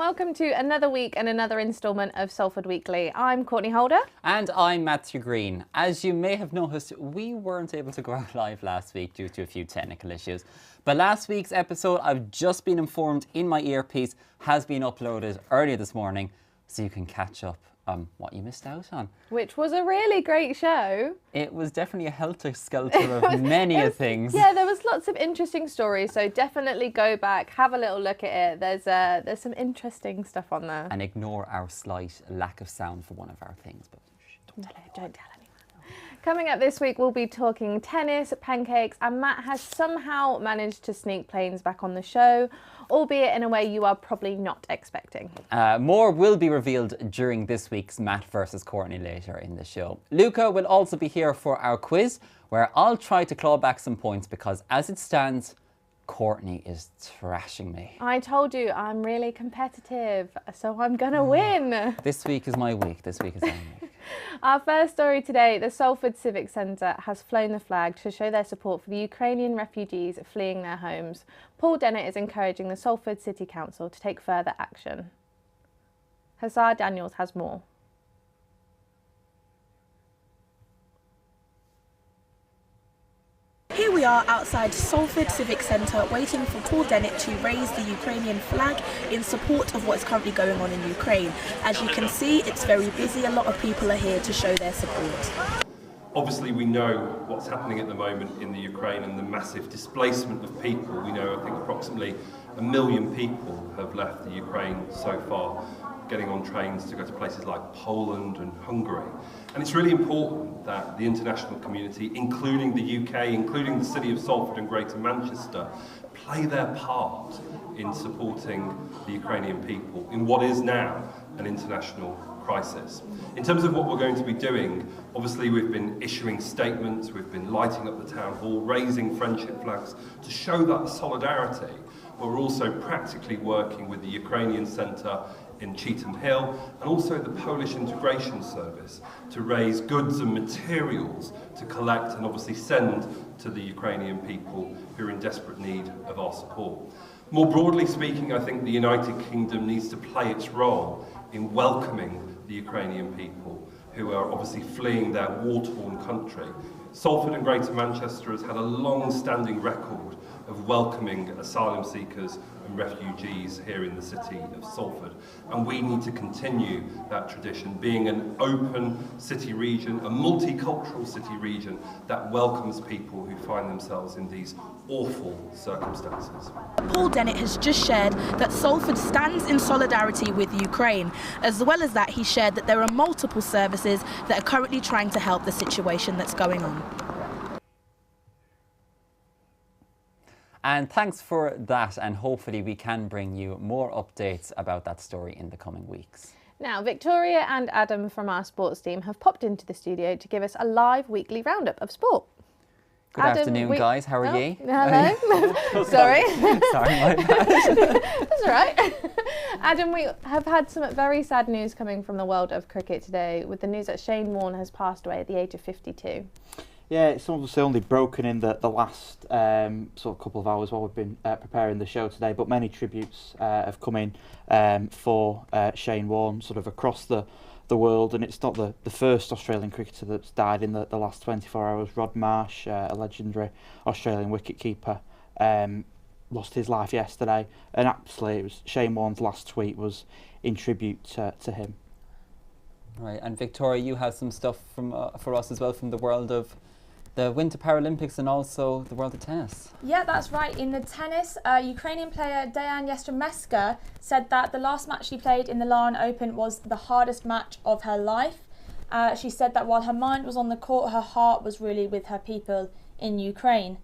welcome to another week and another instalment of Salford Weekly. I'm Courtney Holder. And I'm Matthew Green. As you may have noticed, we weren't able to go out live last week due to a few technical issues. But last week's episode, I've just been informed in my earpiece, has been uploaded earlier this morning, so you can catch up on what you missed out on. Which was a really great show. It was definitely a helter-skelter of many things. Yeah, there was lots of interesting stories, so definitely go back, have a little look at it. There's some interesting stuff on there. And ignore our slight lack of sound for one of our things, but don't tell anyone. Coming up this week, we'll be talking tennis, pancakes, and Matt has somehow managed to sneak planes back on the show, albeit in a way you are probably not expecting. More will be revealed during this week's Matt versus Courtney later in the show. Luca will also be here for our quiz, where I'll try to claw back some points because as it stands, Courtney is thrashing me. I told you, I'm really competitive, so I'm gonna win. This week is my week. This week is my week. Our first story today, the Salford Civic Centre has flown the flag to show their support for the Ukrainian refugees fleeing their homes. Paul Dennett is encouraging the Salford City Council to take further action. Hazar Daniels has more. Here we are outside Salford Civic Centre waiting for Paul Dennett to raise the Ukrainian flag in support of what's currently going on in Ukraine. As you can see, it's very busy. A lot of people are here to show their support. Obviously we know what's happening at the moment in the Ukraine and the massive displacement of people. We know I think approximately 1 million people have left the Ukraine so far, getting on trains to go to places like Poland and Hungary. And it's really important that the international community, including the UK, including the city of Salford and Greater Manchester, play their part in supporting the Ukrainian people in what is now an international crisis. In terms of what we're going to be doing, obviously we've been issuing statements, we've been lighting up the town hall, raising friendship flags to show that solidarity, but we're also practically working with the Ukrainian Centre in Cheetham Hill and also the Polish Integration Service to raise goods and materials to collect and obviously send to the Ukrainian people who are in desperate need of our support. More broadly speaking, I think the United Kingdom needs to play its role in welcoming the Ukrainian people who are obviously fleeing their war-torn country. Salford and Greater Manchester has had a long-standing record of welcoming asylum seekers and refugees here in the city of Salford. And we need to continue that tradition, being an open city region, a multicultural city region that welcomes people who find themselves in these awful circumstances. Paul Dennett has just shared that Salford stands in solidarity with Ukraine. As well as that, he shared that there are multiple services that are currently trying to help the situation that's going on. And thanks for that, and hopefully we can bring you more updates about that story in the coming weeks. Now, Victoria and Adam from our sports team have popped into the studio to give us a live weekly roundup of sport. Good afternoon, guys. How are you? Hello. Sorry. Sorry, my bad. That's all right. Adam, we have had some very sad news coming from the world of cricket today with the news that Shane Warne has passed away at the age of 52. Yeah, it's obviously only broken in the last sort of couple of hours while we've been preparing the show today, but many tributes have come in for Shane Warne sort of across the world, and it's not the first Australian cricketer that's died in the last 24 hours. Rod Marsh, a legendary Australian wicketkeeper, lost his life yesterday, and absolutely it was Shane Warne's last tweet was in tribute to him. Right, and Victoria, you have some stuff from for us as well from the world of the Winter Paralympics and also the world of tennis. Yeah, that's right. In the tennis, Ukrainian player Dejan Yastremska said that the last match she played in the Laren Open was the hardest match of her life. She said that while her mind was on the court, her heart was really with her people in Ukraine.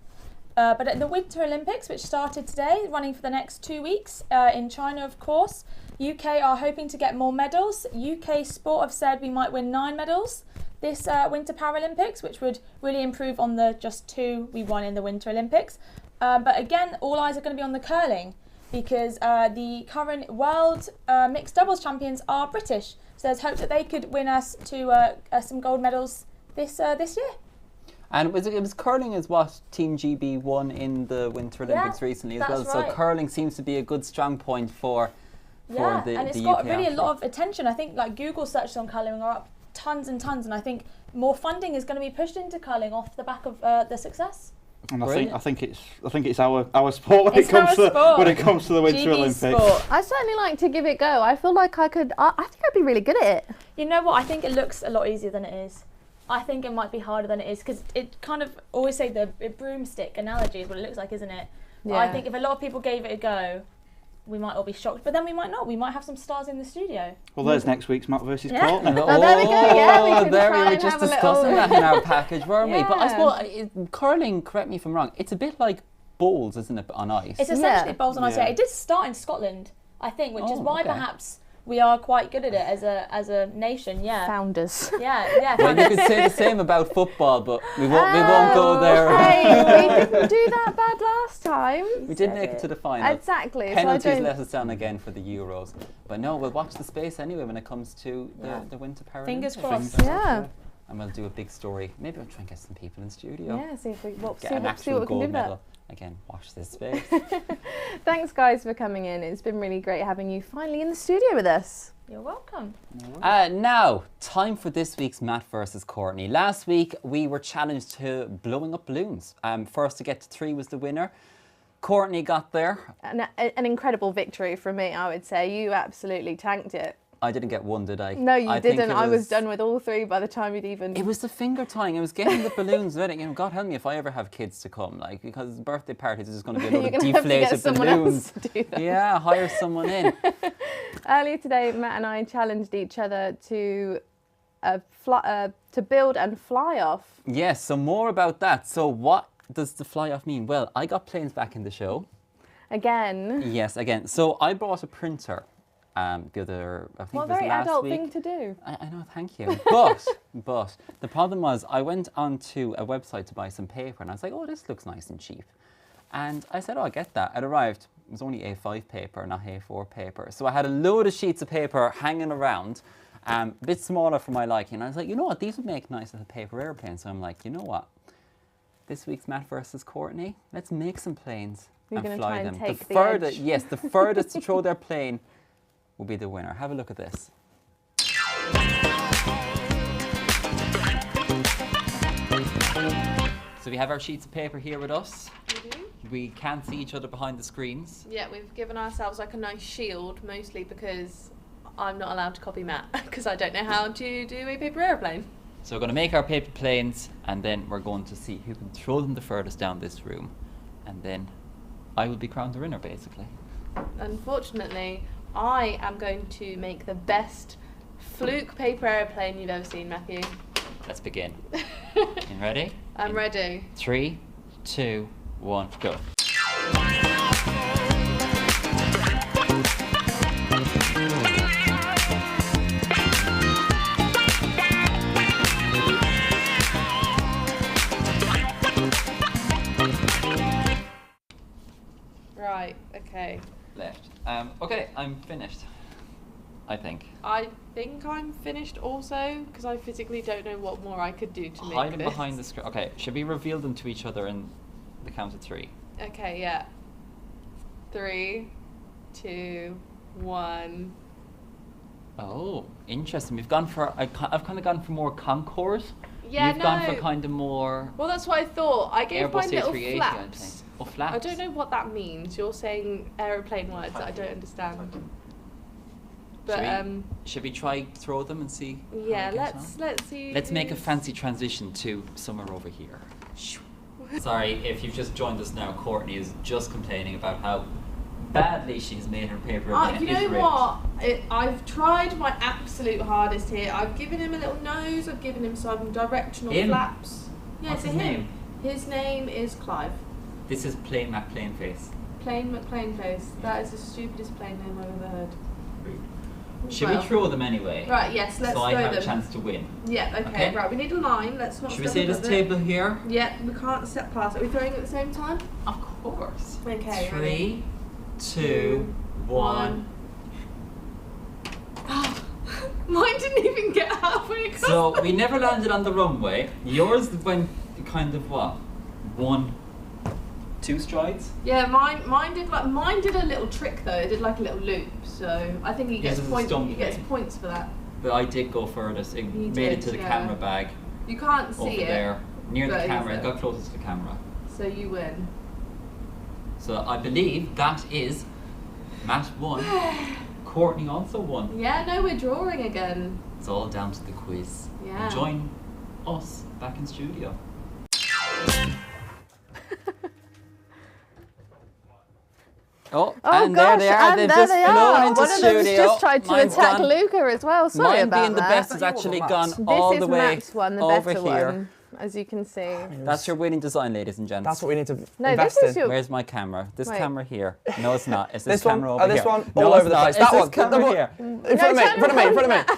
But at the Winter Olympics, which started today, running for the next 2 weeks in China, of course, UK are hoping to get more medals. UK Sport have said we might win 9 medals this Winter Paralympics, which would really improve on the just 2 we won in the Winter Olympics. But again, all eyes are going to be on the curling because the current world mixed doubles champions are British. So there's hope that they could win us to some gold medals this year. And it was curling is what Team GB won in the Winter Olympics recently as well. Right. So curling seems to be a good strong point for Yeah, the and it's the got UK really a athlete. lot of attention. I think like Google searches on curling are up tons and tons, and I think more funding is going to be pushed into curling off the back of the success. And I Brilliant. think it's our sport when It's our sport. when it comes to the Winter GB's Olympics. sport. I'd certainly like to give it a go. I feel like I think I'd be really good at it. You know what? I think it looks a lot easier than it is. I think it might be harder than it is because it kind of always say the broomstick analogy is what it looks like, isn't it? But I Yeah. think if a lot of people gave it a go, we might all be shocked, but then we might not. We might have some stars in the studio. Well, there's next week's Matt versus Yeah. Courtney. Oh, there we go, yeah, we can there try we were and just have a discussing little- that in our package, weren't we? But I Yeah. suppose curling, correct me if I'm wrong, it's a bit like bowls, isn't it, on ice? It's essentially Yeah. bowls on ice. Yeah. It did start in Scotland, I think, which is Oh, why okay. perhaps we are quite good at it as a nation. Yeah, Founders. yeah. Well, you could say the same about football, but we won't go there. Hey, we didn't do that bad last time. We did make it to the final. Exactly. Penalties so I don't, let us down again for the Euros. But no, we'll watch the space anyway when it comes to Yeah. the Winter Paralympics. Fingers crossed. Yeah. And we'll do a big story. Maybe we'll try and get some people in studio. Yeah, see if we Get see an what actual we can gold do with that. medal. Again, watch this space. Thanks, guys, for coming in. It's been really great having you finally in the studio with us. You're welcome. Now, time for this week's Matt versus Courtney. Last week, we were challenged to blowing up balloons. First to get to 3 was the winner. Courtney got there. An incredible victory from me, I would say. You absolutely tanked it. I didn't get one, did I? No, you I think didn't. it I was done with all 3 by the time you'd even... It was the finger tying. It was getting the balloons ready. You know, God help me if I ever have kids to come, like, because birthday parties is going to be a You're lot of gonna have to get deflated someone balloons. else to do that. Yeah, hire someone in. Earlier today, Matt and I challenged each other to build and fly off. Yes, so more about that. So what does the fly off mean? Well, I got planes back in the show. Again. Yes, again. So I brought a printer the other, I think What it a was very last adult week. thing to do. I know, thank you. But the problem was I went onto a website to buy some paper and I was like, oh, this looks nice and cheap. And I said, oh, I get that. It arrived. It was only A5 paper, not A4 paper. So I had a load of sheets of paper hanging around, a bit smaller for my liking. And I was like, you know what, these would make nice little paper airplanes. So I'm like, you know what? This week's Matt versus Courtney, let's make some planes You're and gonna fly try and them. take the edge. Yes, the furthest to throw their plane will be the winner. Have a look at this. So we have our sheets of paper here with us. We do. We can't see each other behind the screens. Yeah, we've given ourselves like a nice shield, mostly because I'm not allowed to copy Matt because I don't know how to do a paper airplane. So we're going to make our paper planes and then we're going to see who can throw them the furthest down this room. And then I will be crowned the winner, basically. Unfortunately, I am going to make the best fluke paper airplane you've ever seen, Matthew. Let's begin. You ready? I'm ready. 3, 2, 1, go. Right, okay. Left. Okay, I'm finished. I think. I think I'm finished also because I physically don't know what more I could do to Hide make them this. behind the screen. Okay, should we reveal them to each other in the count of 3? Okay, yeah. 3, 2, 1. Oh, interesting. We've gone for. I've kind of gone for more Concours. Yeah, You've gone for kind of more Well, that's what I thought. I gave Airbus mine little A380. I flaps. think. Oh, flaps. I don't know what that means. You're saying aeroplane words that I don't understand. But Should we try throw them and see? how yeah, it gets on? let's see. Let's make a who's- fancy transition to somewhere over here. Sorry if you've just joined us now. Courtney is just complaining about how badly she's made her paper. You know what? I've tried my absolute hardest here. I've given him a little nose. I've given him some directional Him? flaps. Yeah, What's to his him. name? His name is Clive. This is plain Mac plain face. Plain McLean face. That is the stupidest plain name I've ever heard. Should Well, we throw them anyway? Right, yes, let's so throw I have them. a chance to win. Yeah, okay. Okay. Right, we need a line. Let's not Should we stop say this above it. table here? Yeah, we can't step past. Are we throwing at the same time? Of course. Okay. 3, 2, 1. Mine didn't even get halfway across. So we never landed on the runway. Yours went kind of what? 1, 2 strides. Yeah, mine did a little trick though. It did like a little loop, so I think he gets points. He gets points for that. But I did go furthest. It made it to the camera bag. You can't see over it there, near the but camera. It got closest to the camera. So you win. So I believe that is Matt won. Courtney also won. Yeah, no, we're drawing again. It's all down to the quiz. Yeah. And join us back in studio. And gosh, there they are. and They've there just they flown are. into One of studio. them's just tried to Mine's attack gone. Luca as well. Sorry Mine about being the that. best has actually gone all This the is way Matt's one, the over better here. one, as you can see. That's your winning design, ladies and gents. That's what we need to No, invest this is in. your. Where's my camera? This Wait. camera here. No, it's not. It's This this one? camera Oh, over this here. one? No, All it's over the not. place. It's That this one. camera here. In front of me.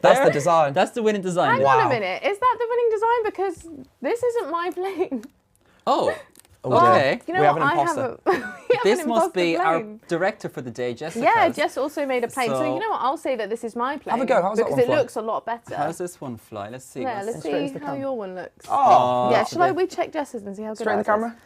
That's the design. That's the winning design. Hang on a minute. Is that the winning design? Because this isn't my plane. Oh, Oh, okay. You know We have what? an I have imposter. we have This an must imposter be our plane. director for the day, Jessica. Yeah, Jess also made a plane. So, So- you know what? I'll say that this is my plane. Have a go. How's that because one it fly? looks a lot better. How's this one fly? Let's see. Yeah, What's let's this? Straight into see the how camera. your one looks. Oh, Yeah, that's shall I? good. We check Jess's and see how good straight in the ours camera.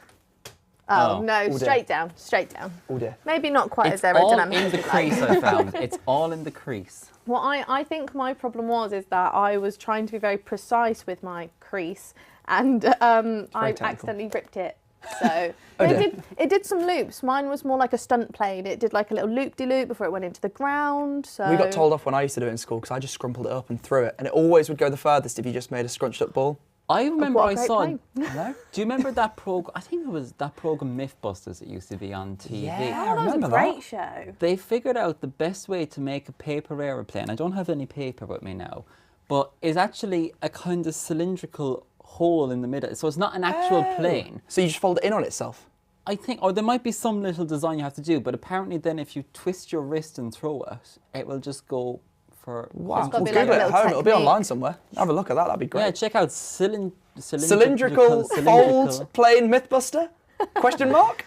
is? Oh, Oh. no, dear. straight down, straight down. Oh dear. Maybe not quite It's as all aerodynamic in as the we'd like. crease, I found. It's all in the crease. What I think my problem is that I was trying to be very precise with my crease, and I technical. accidentally ripped it. So Oh but dear. it did some loops. Mine was more like a stunt plane. It did like a little loop-de-loop before it went into the ground. So We got told off when I used to do it in school because I just scrumpled it up and threw it, and it always would go the furthest if you just made a scrunched up ball. I remember what a I great saw. plane. Hello? Do you remember that program? I think it was that program Mythbusters that used to be on TV. Yeah. Oh, that was a remember great that. show. They figured out the best way to make a paper aeroplane. I don't have any paper with me now, but it's actually a kind of cylindrical hole in the middle. So it's not an actual plane. So you just fold it in on itself. I think, or there might be some little design you have to do, but apparently then if you twist your wrist and throw it, it will just go for... Wow. gotta We'll be Google like a it at little home. It'll be technique. online somewhere. Have a look at that. That'd be great. Yeah, check out Cylindrical fold plane Mythbuster? Question mark?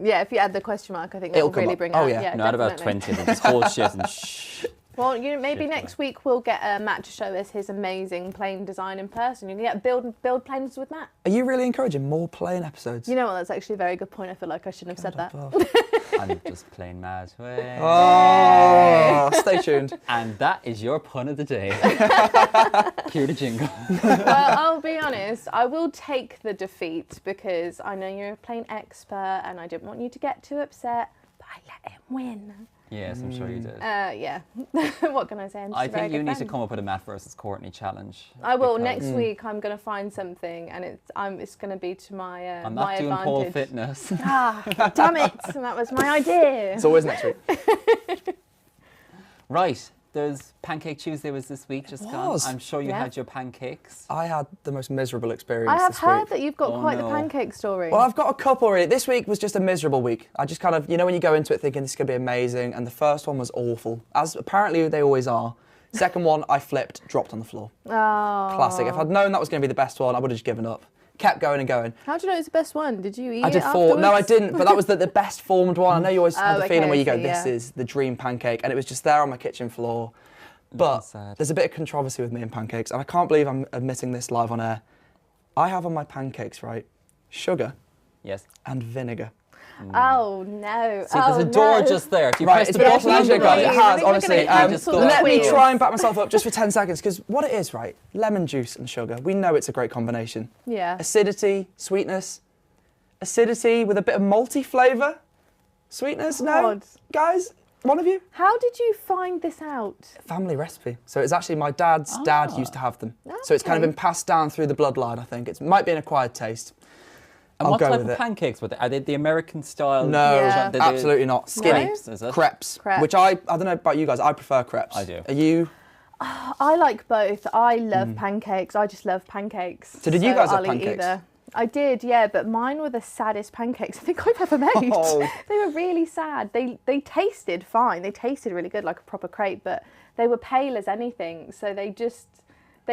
Yeah, if you add the question mark, I think that It'll will come really up. bring Oh, out. yeah. No, at about definitely. 20 of them, just hold shit and shh. Well, maybe Shit, next week we'll get Matt to show us his amazing plane design in person. You can get build planes with Matt. Are you really encouraging more plane episodes? You know what? That's actually a very good point. I feel like I shouldn't have said that. I'm just plain mad. Oh, stay tuned. And that is your pun of the day. Cue the jingle. Well, I'll be honest. I will take the defeat because I know you're a plane expert, and I didn't want you to get too upset. But I let him win. Yes, I'm sure you did. Yeah. What can I say? I'm just I a very think you good need to friend. come up with a Matt versus Courtney challenge. I will because next week. I'm going to find something, and it's going to be to my I'm my not doing pole advantage. fitness. Ah, damn it! That was my idea. It's always next week. Right, there's Pancake Tuesday was this week, just gone. Was. I'm sure you Yeah. had your pancakes. I had the most miserable experience I have this heard week. that you've got Oh, quite no. the pancake story. Well, I've got a couple really. This week was just a miserable week. I just kind of, when you go into it thinking this is going to be amazing, and the first one was awful, as apparently they always are. Second one, I flipped, dropped on the floor. Oh. Classic. If I'd known that was going to be the best one, I would have just given up. Kept going and going. How do you know it's the best one? Did you eat I did it four. No, I afterwards? didn't, but that was the best formed one. I know you always have the okay, feeling where you I go, see, this yeah. is the dream pancake, and it was just there on my kitchen floor. But That's sad. there's a bit of controversy with me and pancakes, and I can't believe I'm admitting this live on air. I have on my pancakes, right, sugar Yes. and vinegar. Oh no! See, there's a door just there. If you Right, press it's the been button, awful, on the guys. It right, has, I think we're honestly. gonna cancel Let me Quays. try and back myself up just for 10 seconds, because what it is, right, lemon juice and sugar, we know it's a great combination. Yeah. Acidity, sweetness, acidity with a bit of malty flavour. Sweetness, no? God. Guys, one of you? How did you find this out? Family recipe. So it's actually my dad's dad used to have them. So it's kind of Okay. been passed down through the bloodline, I think. It might be an acquired taste. And I'll what go type with of it. pancakes were they? Are they the American style? No, Yeah. absolutely not. Skinny. Crepes, is it? Crepes. Crepes. Which I don't know about you guys, I prefer crepes. I do. Are you? I like both. I love pancakes. I just love pancakes. So did you guys have I'll eat pancakes? either. I did, yeah, but mine were the saddest pancakes I think I've ever made. Oh. They were really sad. They tasted fine. They tasted really good, like a proper crepe, but they were pale as anything. So they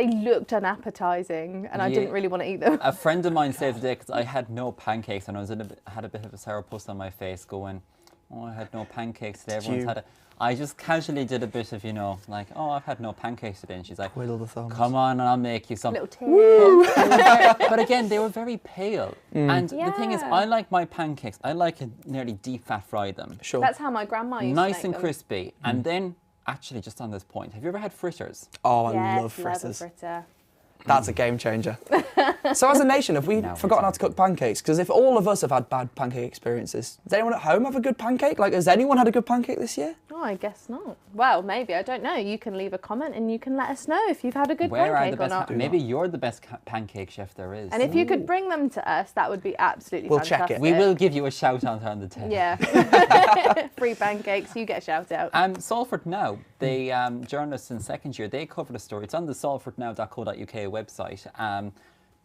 looked unappetising, and I Yeah. didn't really want to eat them. A friend of mine saved the day because I had no pancakes and I had a bit of a sourpuss on my face going, Oh, I had no pancakes today. Everyone's had it. I just casually did a bit of, you know, like, oh, I've had no pancakes today. And she's like, Twiddle the thumbs. come on, and I'll make you some. Little tear. But again, they were very pale. And the thing is, Yeah. I like my pancakes. I like to nearly deep fat fry them. Sure. That's how my grandma used to Nice make and them. crispy. And then, actually, just on this point, have you ever had fritters? Oh, I Yes, love a fritters. fritter. That's a game changer. So as a nation, have we Now forgotten how to cook pancakes? Because if all of us have had bad pancake experiences, does anyone at home have a good pancake? Like, has anyone had a good pancake this year? Oh, I guess not. Well, maybe. I don't know. You can leave a comment and you can let us know if you've had a good Where are pancake the best? or not. Maybe you're the best pancake chef there is. And if you could bring them to us, that would be absolutely We'll check fantastic. it. We will give you a shout out on the tape. Yeah. Free pancakes, you get a shout out. Salford Now, the journalists in second year, they covered a story. It's on the salfordnow.co.uk website.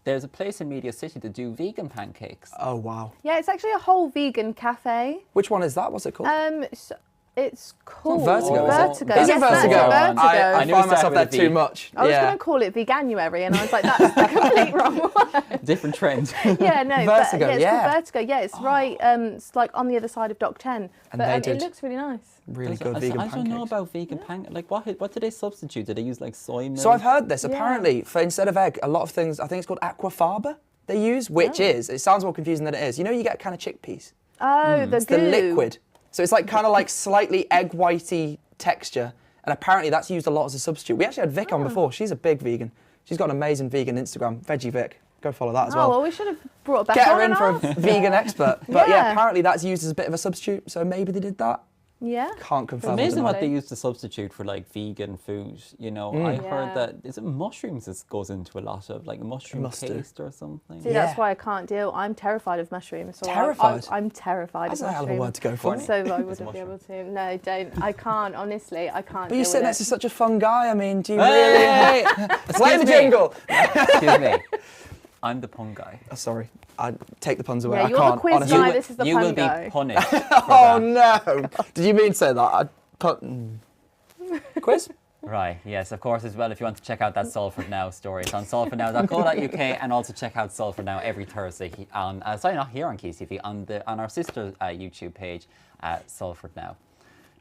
There's a place in Media City that do vegan pancakes. Oh, wow. Yeah, it's actually a whole vegan cafe. Which one is that? What's it called? So it's called Vertigo, is it? Vertigo. Is it Yes, that's Vertigo? Vertigo. I knew it find started myself there with a too V. much. I was yeah. going to call it Veganuary, and I was like, that's the complete wrong one. Different trend. Yeah, no, Vertigo, but, yeah, it's yeah. called Vertigo. Yeah, it's right. It's like on the other side of Dock 10. And But they it did looks really nice. really good vegan I pancakes. don't know about vegan pancakes. Like, what do they substitute? Do they use like soy milk? So I've heard this. Yeah. Apparently, for instead of egg, a lot of things, I think it's called aquafaba they use, which is, it sounds more confusing than it is. You know, you get kind of chickpeas. Oh, the It's goo. the liquid. So it's like kind of like slightly egg whitey texture. And apparently that's used a lot as a substitute. We actually had Vic on before. She's a big vegan. She's got an amazing vegan Instagram, Veggie Vic. Go follow that as Oh, well. well, we should have brought Beth Get on her in and for a asked. vegan expert. But yeah, Yeah. apparently that's used as a bit of a substitute. So maybe they did that. Yeah. Can't confirm. or Amazing deny. what they use to substitute for like vegan food. You know, I heard Yeah. that is it mushrooms. This goes into a lot of like mushroom must do. paste or something. See, Yeah. that's why I can't deal. I'm terrified of mushrooms. So Terrified? I'm terrified That's of a hell of a mushrooms. word to go for. So I wouldn't It's a be able to. No, don't. I can't. Honestly, I can't. But you deal sit with next to it. such a fun guy. I mean, do you Hey! really? Play the me. jingle. Excuse me. I'm the pun guy. Oh, sorry, I take the puns away. Yeah, I you're can't. the quiz honestly. guy. This is the you fun will guy. be punished. For Oh that. no! Did you mean to say that? Quiz? Right, yes, of course, as well, if you want to check out that Salford Now story, it's on salfordnow.co.uk, and also check out Salford Now every Thursday on, sorry, not here on Quays TV, on our sister YouTube page, Salford Now.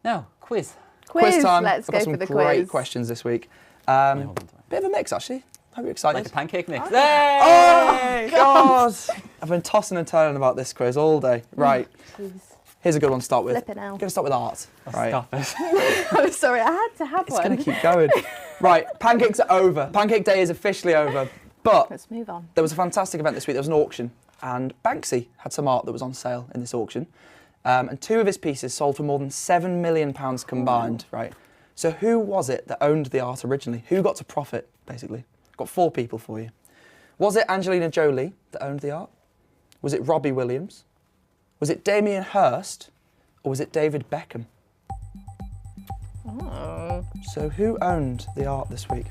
Now, quiz. Quiz. time. Let's I've go got some for the great quiz. questions this week. hold on to it. Bit of a mix, actually. Hope you're excited. Like a pancake mix. Oh, God! I've been tossing and turning about this quiz all day. Right, Jeez. here's a good one to start with. Flip it now. I'm going to start with art. Right. Stop it. I'm sorry, I had to have It's one. going to keep going. Right, pancakes are over. Pancake day is officially over. But Let's move on. there was a fantastic event this week. There was an auction, and Banksy had some art that was on sale in this auction. And two of his pieces sold for more than £7 million combined, right? So who was it that owned the art originally? Who got to profit, basically? Got four people for you. Was it Angelina Jolie that owned the art? Was it Robbie Williams? Was it Damien Hirst? Or was it David Beckham? Oh. So who owned the art this week?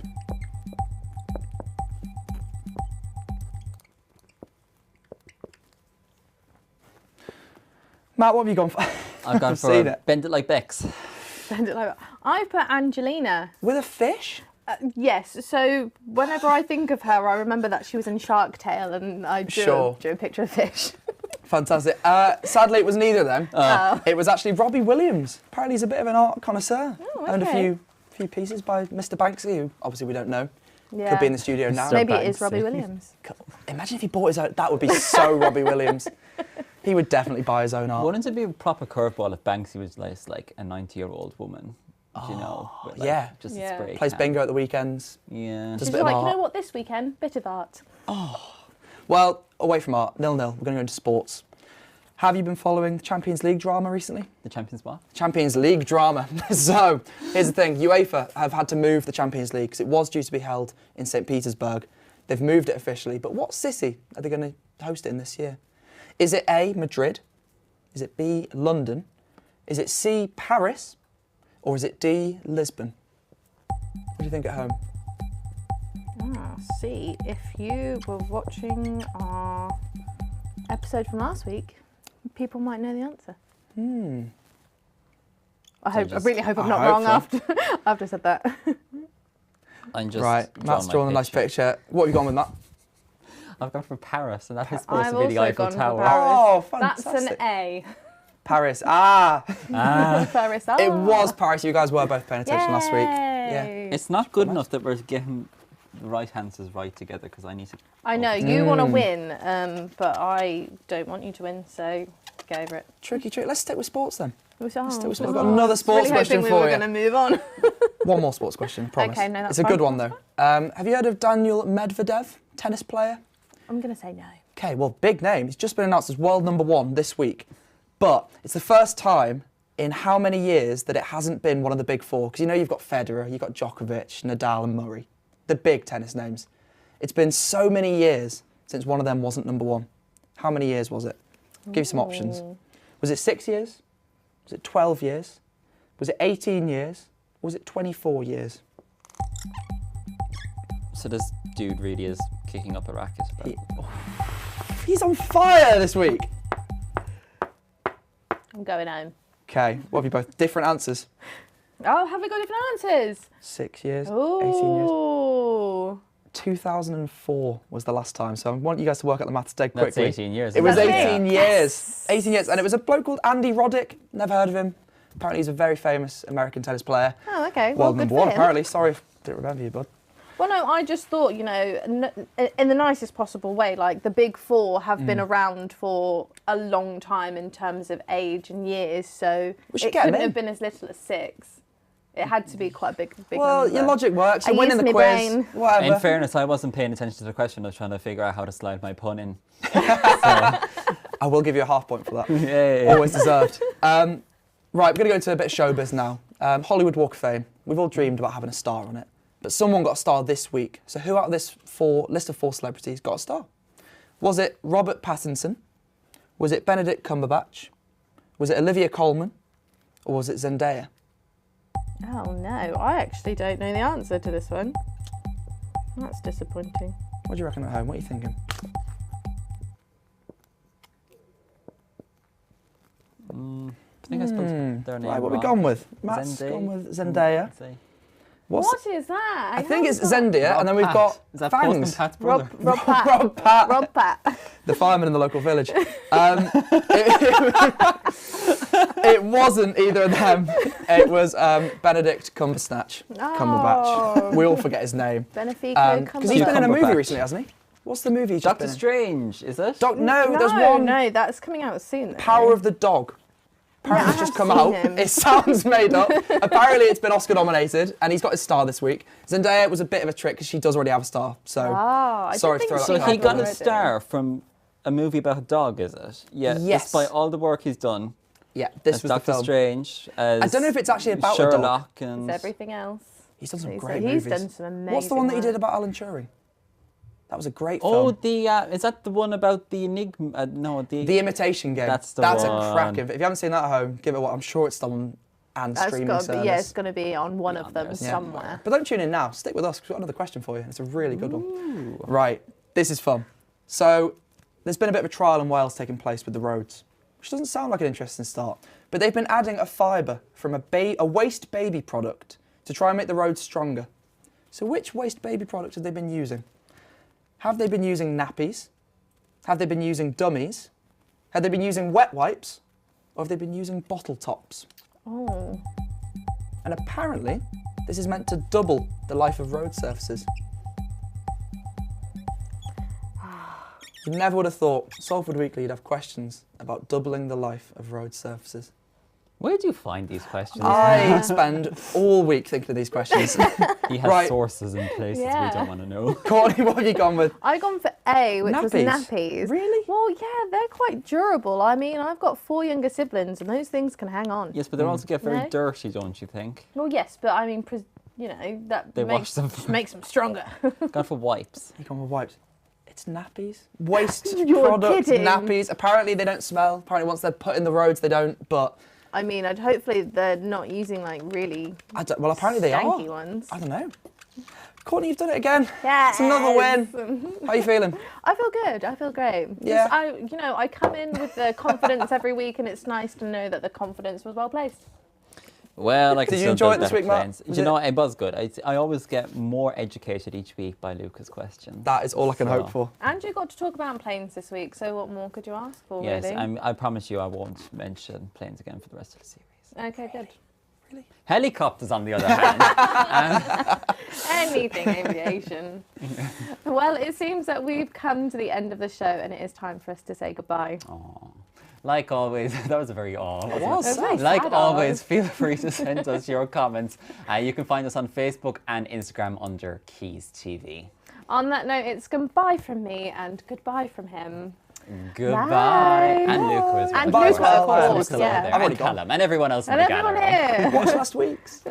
Matt, what have you gone for? I've gone I've for seen it. Bend It Like Bex. Send it like I put Angelina. With a fish? Yes, so whenever I think of her, I remember that she was in Shark Tale and I drew, Sure. drew a picture of fish. Fantastic. Sadly, it was neither of them. Oh. It was actually Robbie Williams. Apparently, he's a bit of an art connoisseur. Oh, Owned a okay. few pieces by Mr. Banksy, who obviously we don't know. Yeah. Could be in the studio now. Maybe it is Banksy. Robbie Williams. Imagine if he bought his own. That would be so Robbie Williams. He would definitely buy his own art. Wouldn't it be a proper curveball if Banksy was like a 90-year-old woman? Do you know? With, like, yeah. Just Yeah. a spray Plays can. bingo at the weekends. Yeah. Does a She's bit of like, you art. know what, this weekend, bit of art. Well, away from art, 0-0. We're going to go into sports. Have you been following the Champions League drama recently? The Champions what? Champions League drama. So, here's the thing. UEFA have had to move the Champions League because it was due to be held in St. Petersburg. They've moved it officially. But what city are they going to host it in this year? Is it A, Madrid? Is it B, London? Is it C, Paris? Or is it D, Lisbon? What do you think at home? See, if you were watching our episode from last week, people might know the answer. I really hope I'm not I wrong hope so. after I said that. I'm just Right, Matt's my drawn a nice picture. What have you gone with, Matt? I've gone for Paris, and that is supposed I've to be the also Eiffel gone for Tower. Paris. Oh, That's fantastic. an A. Paris. Ah! Paris. It was Paris. You guys were both paying attention last week. Yeah. It's not good enough that we're getting the right answers right together because I need to. I know, you want to win, but I don't want you to win, so get over it. Tricky. Let's stick with sports then. We've We've got another sports question we for were you. going to move on. One more sports question, promise. Okay, no, that's it's a fine. good one though. Have you heard of Daniil Medvedev, tennis player? I'm going to say no. Okay, well, big name. He's just been announced as world #1 this week. But it's the first time in how many years that it hasn't been one of the big four? Because you know you've got Federer, you've got Djokovic, Nadal and Murray. The big tennis names. It's been so many years since one of them wasn't #1. How many years was it? I'll give you some options. Was it 6 years? Was it 12 years? Was it 18 years? Or was it 24 years? So this dude really is kicking up a racket. He's on fire this week. I'm going home. Okay, what have you both? Different answers. Oh, have we got different answers? 6 years, Ooh. 18 years. 2004 was the last time, so I want you guys to work out the maths dead quickly. That's 18 years. It was That's 18 it. years. 18 years, and it was a bloke called Andy Roddick. Never heard of him. Apparently he's a very famous American tennis player. Oh, okay. Well, World good #1, for him. apparently. Sorry if I didn't remember you, bud. Well, no, I just thought, you know, in the nicest possible way, like the big four have been around for a long time in terms of age and years, so We should it get 'em couldn't in. have been as little as 6. It had to be quite a big Well, number. your logic works. You're I winning used the my quiz. brain. Whatever. In fairness, I wasn't paying attention to the question. I was trying to figure out how to slide my pun in. I will give you a half point for that. Yeah. Always deserved. Right, we're going to go into a bit of showbiz now. Hollywood Walk of Fame. We've all dreamed about having a star on it. But someone got a star this week. So who out of this list of 4 celebrities got a star? Was it Robert Pattinson? Was it Benedict Cumberbatch? Was it Olivia Colman? Or was it Zendaya? Oh, no, I actually don't know the answer to this one. That's disappointing. What do you reckon at home? What are you thinking? I think I spelled their name Right, what wrong. we gone with? Matt's Zendaya? gone with Zendaya. Say. What is that? I think it's haven't got- Zendaya, and then we've got Is that Postman Fangs. Pat's brother? Rob Pat. Rob Pat. Rob Pat. The fireman in the local village. It wasn't either of them. It was Benedict Cumberbatch. Oh. We all forget his name. Benefico Because he's been in a movie Cumberbatch. recently, hasn't he? What's the movie he's just Doctor been in? Strange, is it? No, there's one. No, that's coming out soon. Though. Power of the Dog. Apparently Yeah, it's I just have come out. seen him. It sounds made up. Apparently it's been Oscar nominated and he's got his star this week. Zendaya was a bit of a trick because she does already have a star. So I sorry to didn't throw think that So she he had got one a already. star from a movie about a dog, is it? Yeah. Yes. Despite all the work he's done yeah, this as was Doctor the film. Strange, as I don't know if it's actually about a dog. Sherlock and It's everything else. He's done some He's- great he's movies. done some amazing What's the one that he did work. about Alan Turing? That was a great Oh, film. is that the one about the Enigma? No, The Imitation Game. That's the That's one. a cracking. If you haven't seen that at home, give it what I'm sure it's still on and That's streaming got to service. be, yeah, it's going to be on one Yeah, of them there's somewhere. But don't tune in now. Stick with us because we've got another question for you. It's a really good one. Right, this is fun. So there's been a bit of a trial in Wales taking place with the roads, which doesn't sound like an interesting start. But they've been adding a fibre from a waste baby product to try and make the roads stronger. So which waste baby product have they been using? Have they been using nappies? Have they been using dummies? Have they been using wet wipes? Or have they been using bottle tops? Oh. And apparently, this is meant to double the life of road surfaces. You never would have thought, Salford Weekly, you'd have questions about doubling the life of road surfaces. Where do you find these questions? I spend all week thinking of these questions. He has Right. sources in places Yeah. we don't want to know. Courtney, what have you gone with? I gone for A, which was Nappies? nappies. Really? Well, yeah, they're quite durable. I mean, I've got 4 younger siblings, and those things can hang on. Yes, but they also get very No. dirty, don't you think? Well, yes, but I mean, you know, that They makes, wash them. makes them stronger. Gone for wipes. You gone with wipes. It's nappies. Waste You're products, kidding. nappies. Apparently they don't smell. Apparently once they're put in the roads, they don't. But I mean, hopefully they're not using like really well, apparently they are. stanky ones. I don't know. Courtney, you've done it again. Yeah, It's another win. How are you feeling? I feel good. I feel great. Yeah. I come in with the confidence every week, and it's nice to know that the confidence was well placed. Well, like, Did you enjoy it this week, Matt? Do you know what? It was good. I always get more educated each week by Luca's questions. That is all I can hope for. Andrew got to talk about planes this week, so what more could you ask for, Yes, really? I promise you I won't mention planes again for the rest of the series. Okay, good. Really? Helicopters, on the other hand. Anything aviation. Well, it seems that we've come to the end of the show and it is time for us to say goodbye. Aw. Like always, that was a very awe. It was. very Like sad, always, feel free to send us your comments. You can find us on Facebook and Instagram under Quays TV. On that note, it's goodbye from me and goodbye from him. Goodbye. Bye. And Luca as well. And Bye as Luca, well. of Bye, course, Luca's over yeah. there, I've already and gone. Callum, and everyone else in And the everyone gathering. here. Watch last week's.